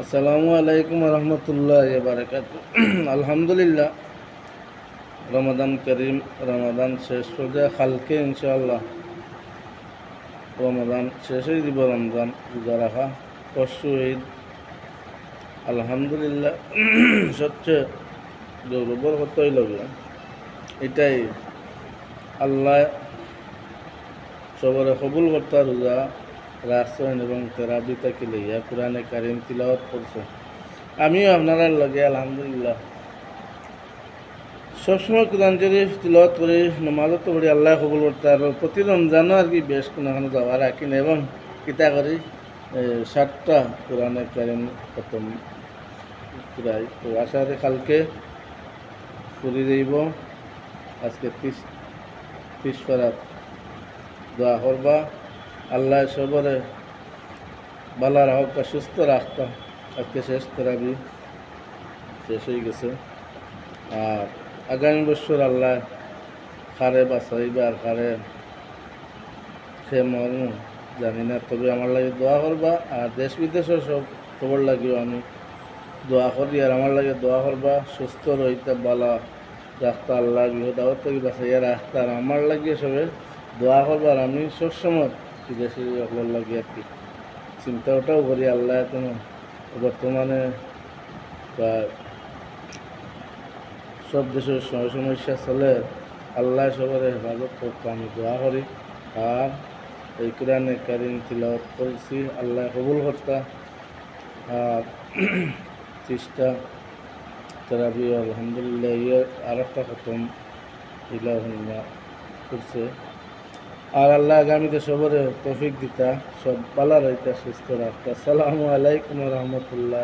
আসসালামু আলাইকুম রহমতুল্লাহ বারাকাতু। আলহামদুলিল্লাহ, রমাদান করিম, রমাদান শেষ সোজা কালকে ইনশাআল্লাহ রমাদান শেষই দিব। রমজান রোজা রাখা, পরশু ঈদ। আলহামদুলিল্লাহ, সবচেয়ে গৌরবর কতই লাগে এটাই, আল্লাহ সবরে কবুল করতা রোজা রাখছেন এবং তেরাবি তাকে লইয়া কোরআনে কারিম তিলাওয়াত করছেন। আমিও আপনারা লগে আলহামদুলিল্লাহ সবসময় কোরআন শরীফ তিলাওয়াত করি, নমাজও তো করি। আল্লাহ কবুল করতে আর প্রতি রমজানও আর কি বেশ কোনো যাওয়া রাখি না এবং কিতা করি 7টা কোরআনে কারিম খতম প্রায়। তো আশা করি কালকে ফুরি যাইব। আজকে 30 পারাত দোয়া করবা আল্লাহ সবরে ভালো রাখা, সুস্থ রাখতা। আজকে শেষ তেরাবি শেষ হয়ে গেছে। আর আগামী বছর আল্লাহ খারে বাঁচাইবা আর খারে সে মরম জানি না, তবে আমার লাগে দোয়া করবা। আর দেশ বিদেশের সব খবর লাগিও আমি দোয়া করি, আর আমার লাগে দোয়া করবা। সুস্থ রইতে বালা রাখতা আল্লাহ বিহদাওয়াত থেকে বাঁচাইয়া রাখতা, আর আমার লাগিয়ে সবে দোয়া করবা। আর আমি সবসময় বিদেশি আপনার লাগে আর কি চিন্তাটাও করি আল্লাহ বর্তমানে বা সব দেশের সমস্যা চলে, আল্লাহ সবার হেফাজত করতে আমি দোয়া করি। আর এই কোরআনে কারিম তিলাওয়াত করছি, আল্লাহ কবুল করতা। আর 30টা তেরাবি আলহামদুলিল্লাহ আর একটা খতম ইলাহ করছে। আর আল্লাহ আগামীতে সবরে তৌফিক দিতা, সব ভালো রইতা, সুস্থ রাখতা। আসসালামু আলাইকুম রহমতুল্লাহ।